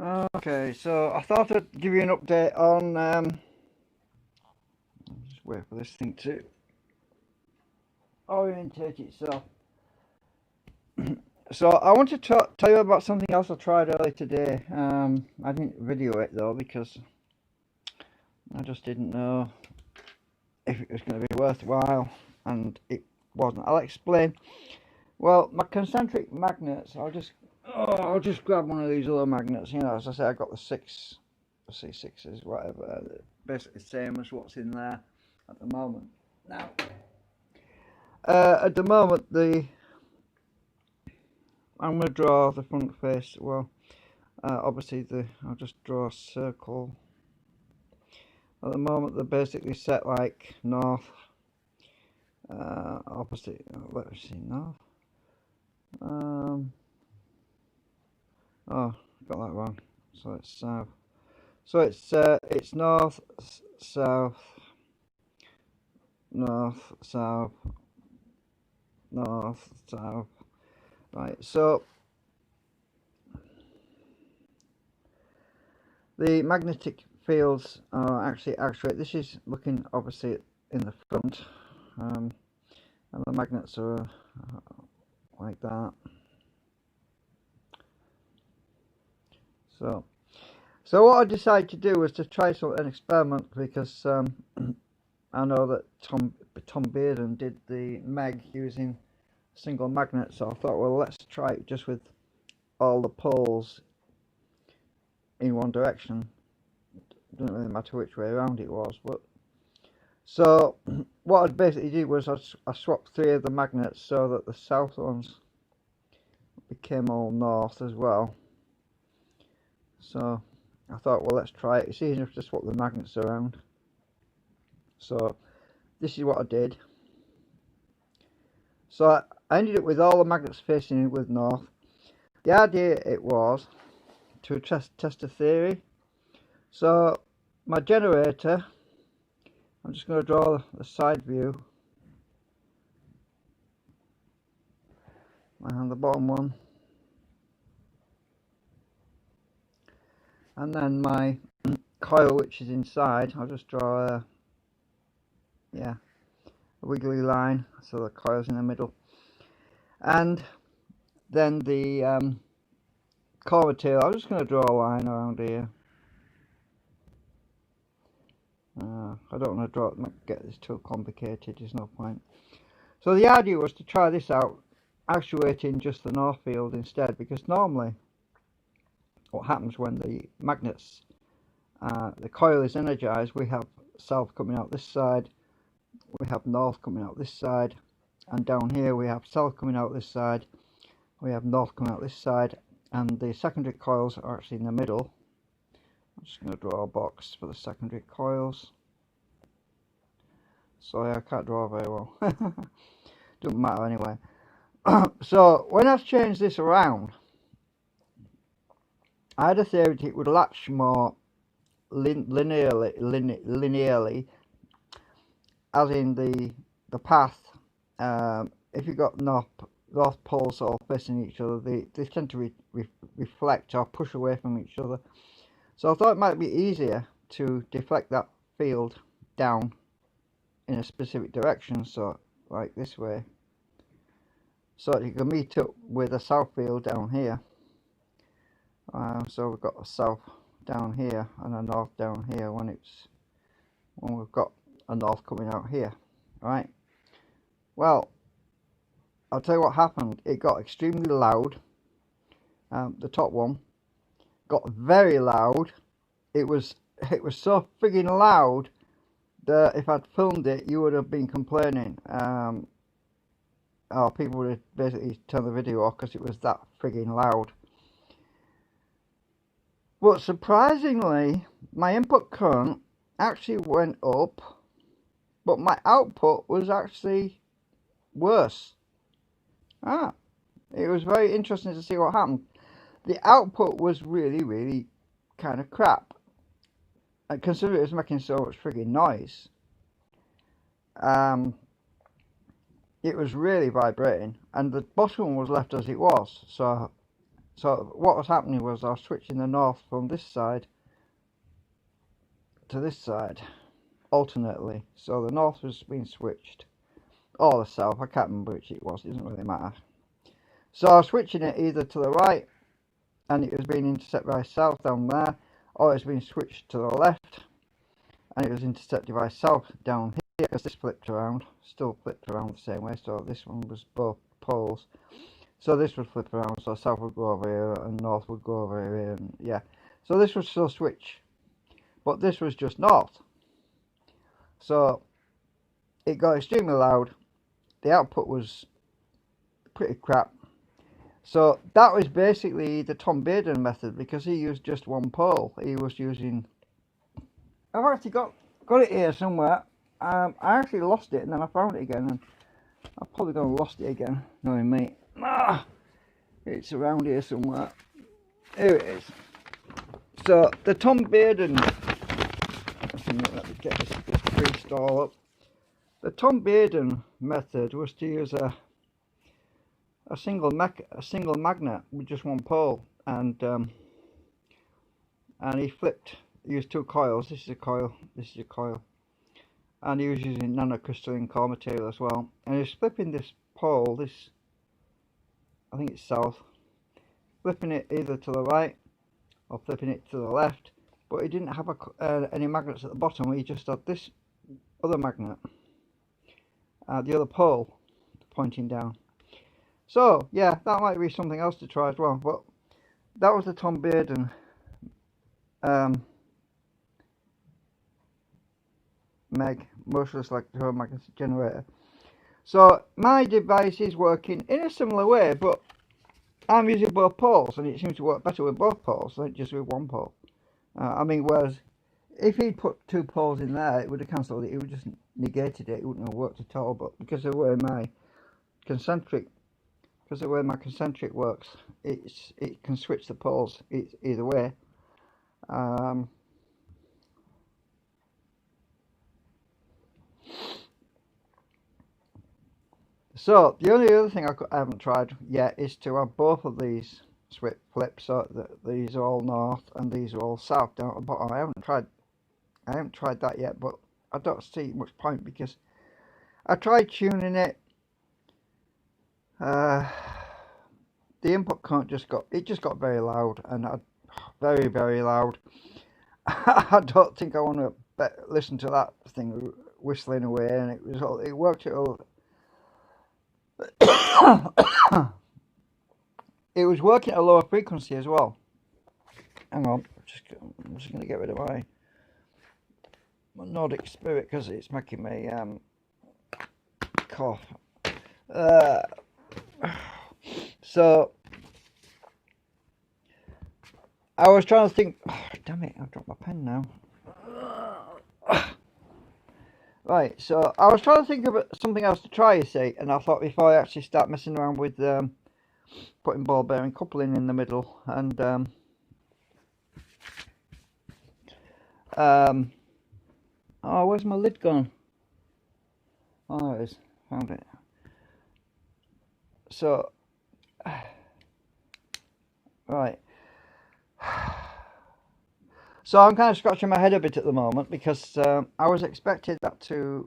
Okay, so I thought I'd give you an update on. Just wait for this thing to orientate itself. So I want to tell you about something else I tried earlier today. I didn't video it though because I just didn't know if it was going to be worthwhile, and it wasn't. I'll explain. Well, my concentric magnets. I'll just grab one of these other magnets. You know, as I say, I got the six. Let's see, sixes, whatever. Basically, the same as what's in there at the moment. Now, at the moment, I'm going to draw the front face. Well, obviously, I'll just draw a circle. At the moment, they're basically set like north, opposite. Let's see, north. Oh, got that wrong. So it's south. So it's north, south, north, south, north, south. Right. So the magnetic fields are actually actuate. This is looking obviously in the front, and the magnets are like that. So what I decided to do was to try an experiment because I know that Tom Bearden did the Meg using single magnet. So I thought, well, let's try it just with all the poles in one direction. It doesn't really matter which way around it was, but so what I basically did was I swapped three of the magnets so that the south ones became all north as well. So I thought, well, let's try it. It's easy enough to swap the magnets around. So this is what I did. So I ended up with all the magnets facing in with north. The idea it was to test a theory. So my generator, I'm just going to draw the side view and the bottom one, and then my coil which is inside. I'll just draw a wiggly line so the coil's in the middle, and then the core material. I'm just going to draw a line around here. I don't want to get this too complicated, there's no point. So the idea was to try this out, actuating just the north field instead, because normally what happens when the magnets, the coil is energized, we have south coming out this side, we have north coming out this side, and down here we have south coming out this side, we have north coming out this side, and the secondary coils are actually in the middle. I'm just going to draw a box for the secondary coils. Sorry, I can't draw very well. Doesn't matter anyway. So when I've changed this around, I had a theory that it would latch more linearly, as in the path. If you've got north poles all facing each other, they tend to reflect or push away from each other. So I thought it might be easier to deflect that field down in a specific direction, so like this way, so that you can meet up with a south field down here. So we've got a south down here and a north down here when we've got a north coming out here, right? Well, I'll tell you what happened. It got extremely loud. The top one got very loud. It was so frigging loud that if I'd filmed it, you would have been complaining. Or people would have basically turned the video off because it was that frigging loud. But surprisingly, my input current actually went up, but my output was actually worse. It was very interesting to see what happened. The output was really kind of crap. And considering it was making so much frigging noise, it was really vibrating, and the bottom was left as it was. So So what was happening was I was switching the north from this side to this side alternately. So the north was being switched, or the south, I can't remember which it was, it doesn't really matter. So I was switching it either to the right and it was being intercepted by south down there, or it was being switched to the left and it was intercepted by south down here, because this flipped around, still flipped around the same way. So this one was both poles, so this would flip around, so south would go over here and north would go over here, and yeah, so this was still switch, but this was just north. So it got extremely loud, the output was pretty crap. So that was basically the Tom Baden method, because he used just one pole. He was using, I've actually got it here somewhere. I actually lost it and then I found it again, and I've probably gonna lost it again, knowing me. It's around here somewhere. Here it is. So the Tom Baden, let me get this pre-install up. The Tom Baden method was to use a single magnet with just one pole, and he used two coils. This is a coil, this is a coil, and he was using nanocrystalline core material as well, and he was flipping this pole, this, I think it's south, flipping it either to the right or flipping it to the left, but he didn't have any magnets at the bottom. He just had this other magnet, the other pole pointing down. So yeah, that might be something else to try as well. But that was the Tom Baden motionless electromagnetic generator. So my device is working in a similar way, but I'm using both poles, and it seems to work better with both poles than just with one pole. I mean, whereas if he'd put two poles in there, it would have cancelled it. It would have just negated it. It wouldn't have worked at all. But because of the way my concentric works, it can switch the poles either way. So the only other thing I haven't tried yet is to have both of these flips, so that these are all north and these are all south down at the bottom. I haven't tried that yet, but I don't see much point, because I tried tuning it. The input current just got very loud, and very, very loud. I don't think I want to listen to that thing whistling away, and it worked it all. It was working at a lower frequency as well. Hang on, I'm just going to get rid of my Nordic Spirit, because it's making me cough. So I was trying to think. Oh, damn it! I've dropped my pen now. Right, so I was trying to think of something else to try, you see, and I thought before I actually start messing around with putting ball bearing coupling in the middle, and oh, where's my lid gone? Oh, there it is. Found it. So, right. So I'm kind of scratching my head a bit at the moment, because I was expecting that to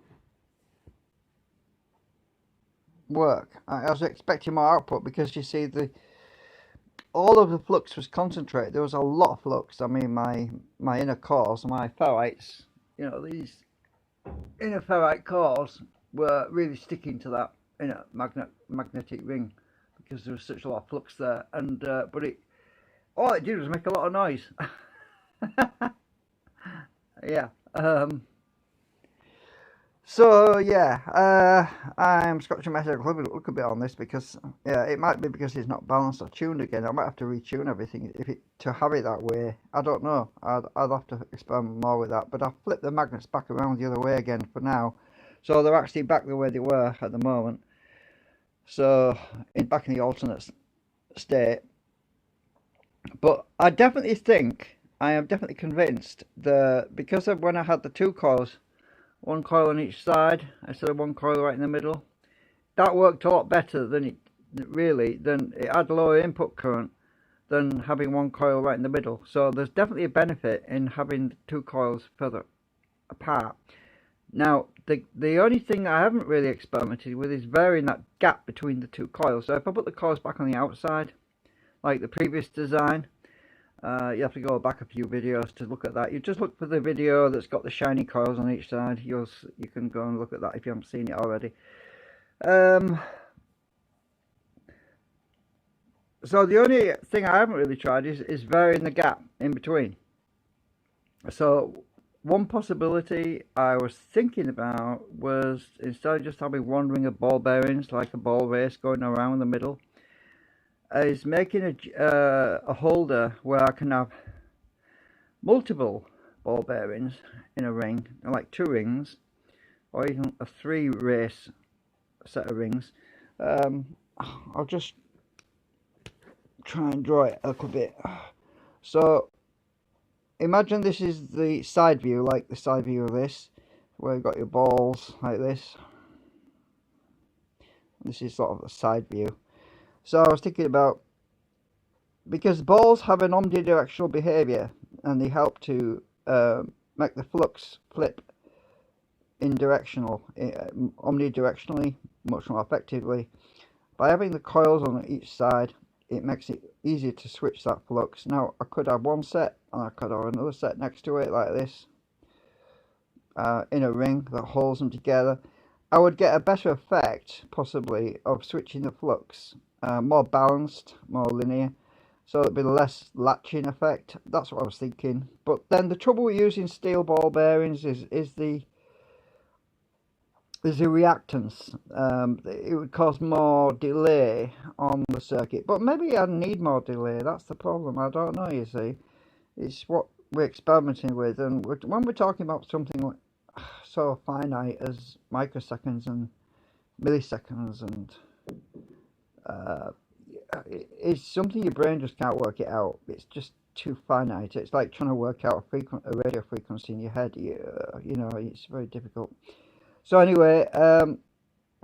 work. I was expecting more output, because you see all of the flux was concentrated. There was a lot of flux. I mean, my inner cores, my ferrites, you know, these inner ferrite cores were really sticking to that inner magnetic ring, because there was such a lot of flux there, and but all it did was make a lot of noise. Yeah. So yeah, I'm scratching my head a little bit on this, because yeah, it might be because it's not balanced or tuned again. I might have to retune everything to have it that way. I don't know. I'd have to experiment more with that. But I've flipped the magnets back around the other way again for now, so they're actually back the way they were at the moment. So back in the alternate state. But I definitely think, I am definitely convinced, because of when I had the two coils, one coil on each side instead of one coil right in the middle, that worked a lot better than it had lower input current than having one coil right in the middle. So there's definitely a benefit in having two coils further apart. Now, the only thing I haven't really experimented with is varying that gap between the two coils. So if I put the coils back on the outside, like the previous design, you have to go back a few videos to look at that. You just look for the video that's got the shiny coils on each side. You can go and look at that if you haven't seen it already. So the only thing I haven't really tried is varying the gap in between. So one possibility I was thinking about was, instead of just having one ring of ball bearings like a ball race going around the middle, is making a holder where I can have multiple ball bearings in a ring, like 2 rings, or even a 3 race set of rings. I'll just try and draw it a little bit. So imagine this is the side view, like the side view of this, where you've got your balls like this. This is sort of the side view. So I was thinking about, because balls have an omnidirectional behavior and they help to make the flux flip omnidirectionally much more effectively. By having the coils on each side, it makes it easier to switch that flux. Now I could have one set and I could have another set next to it like this, in a ring that holds them together. I would get a better effect possibly of switching the flux, more balanced, more linear, so it'd be less latching effect. That's what I was thinking. But then the trouble with using steel ball bearings is the reactance. It would cause more delay on the circuit, but maybe I need more delay. That's the problem. I don't know, you see. It's what we're experimenting with, and when we're talking about something like so finite as microseconds and milliseconds, and it's something your brain just can't work it out. It's just too finite. It's like trying to work out a radio frequency in your head. You know, it's very difficult. So anyway, I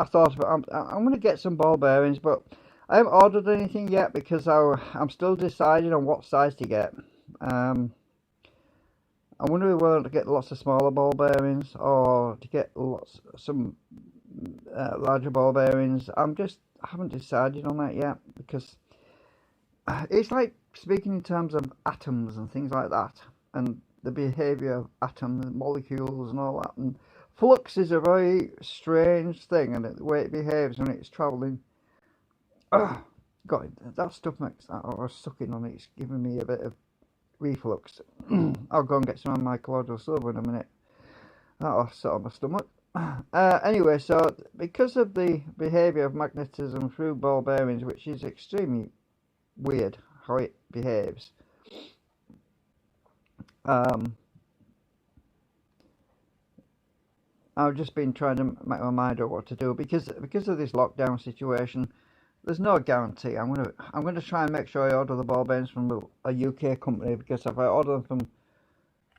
thought about, I'm going to get some ball bearings, but I haven't ordered anything yet because I'm still deciding on what size to get. I'm wondering whether to get lots of smaller ball bearings or to get some larger ball bearings. I haven't decided on that yet, because it's like speaking in terms of atoms and things like that, and the behavior of atoms and molecules and all that. And flux is a very strange thing, and the way it behaves when it's travelling. God, that stuff makes that, or sucking on it, it's giving me a bit of reflux. I'll go and get some of my colloidal silver in a minute. That'll settle my stomach. Anyway, so because of the behavior of magnetism through ball bearings, which is extremely weird how it behaves, I've just been trying to make my mind up what to do, because of this lockdown situation. There's no guarantee. I'm gonna try and make sure I order the ball bearings from a UK company, because if I order them from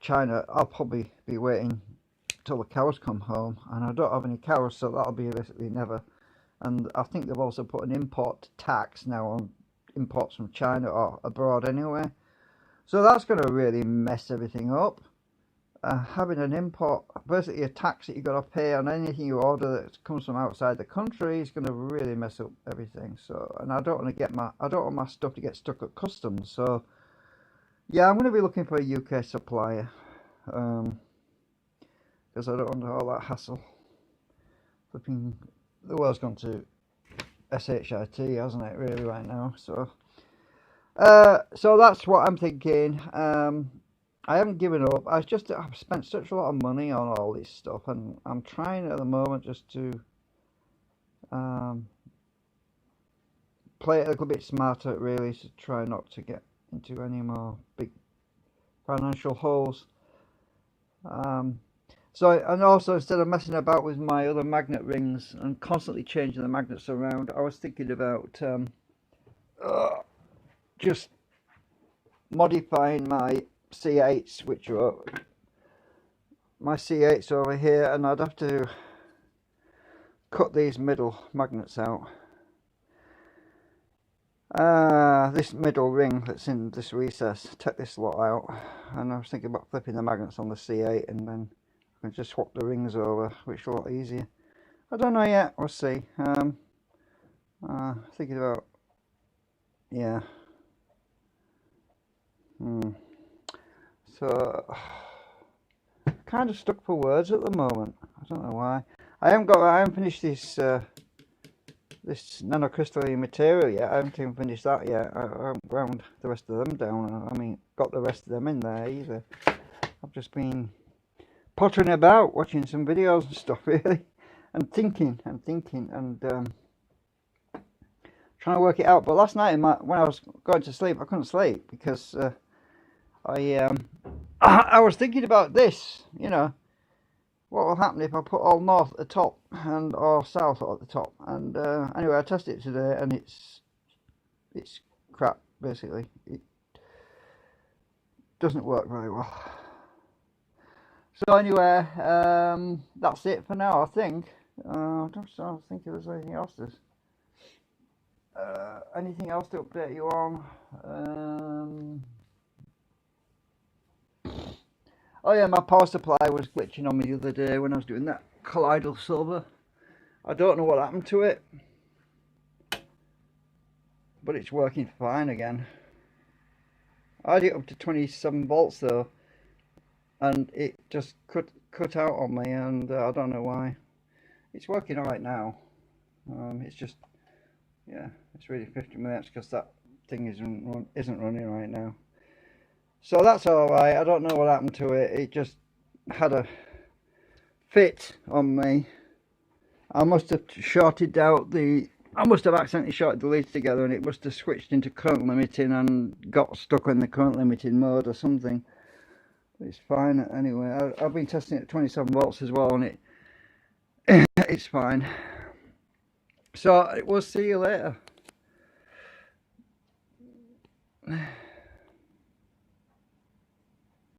China, I'll probably be waiting till the cows come home, and I don't have any cows, so that'll be basically never. And I think they've also put an import tax now on imports from China or abroad anyway, so that's going to really mess everything up. Having an import, basically a tax that you've got to pay on anything you order that comes from outside the country, is going to really mess up everything. So, and I don't want my stuff to get stuck at customs. So yeah, I'm going to be looking for a UK supplier, because I don't want all that hassle. Flipping, the world's gone to SHIT, hasn't it, really, right now? So so that's what I'm thinking. I haven't given up. I've spent such a lot of money on all this stuff, and I'm trying at the moment just to play it a little bit smarter, really, to try not to get into any more big financial holes. So, and also, instead of messing about with my other magnet rings and constantly changing the magnets around, I was thinking about just modifying my C8s, which are my C8s over here, and I'd have to cut these middle magnets out. this middle ring that's in this recess, take this lot out, and I was thinking about flipping the magnets on the C8 and then I can just swap the rings over, which is a lot easier. I don't know yet, we'll see. Thinking about, yeah. So, kind of stuck for words at the moment. I don't know why. I haven't finished this this nanocrystalline material yet. I haven't even finished that yet. I haven't ground the rest of them down. I mean, got the rest of them in there either. I've just been pottering about, watching some videos and stuff, really, and thinking and trying to work it out. But last night, when I was going to sleep, I couldn't sleep because I was thinking about this, you know, what will happen if I put all north at the top and or south at the top. And anyway, I tested it today and it's crap, basically. It doesn't work very well. So anyway, that's it for now, I think. I don't think there's anything else. Anything else to update you on? Oh yeah, my power supply was glitching on me the other day when I was doing that colloidal silver. I don't know what happened to it, but it's working fine again. I had it up to 27 volts though, and it just cut out on me, and I don't know why. It's working alright now. It's just, yeah, it's really 50 minutes because that thing isn't running right now. So that's alright. I don't know what happened to it. It just had a fit on me. I must have accidentally shorted the leads together, and it must have switched into current limiting and got stuck in the current limiting mode or something. It's fine anyway. I've been testing it at 27 volts as well, and it's fine. So we'll see you later.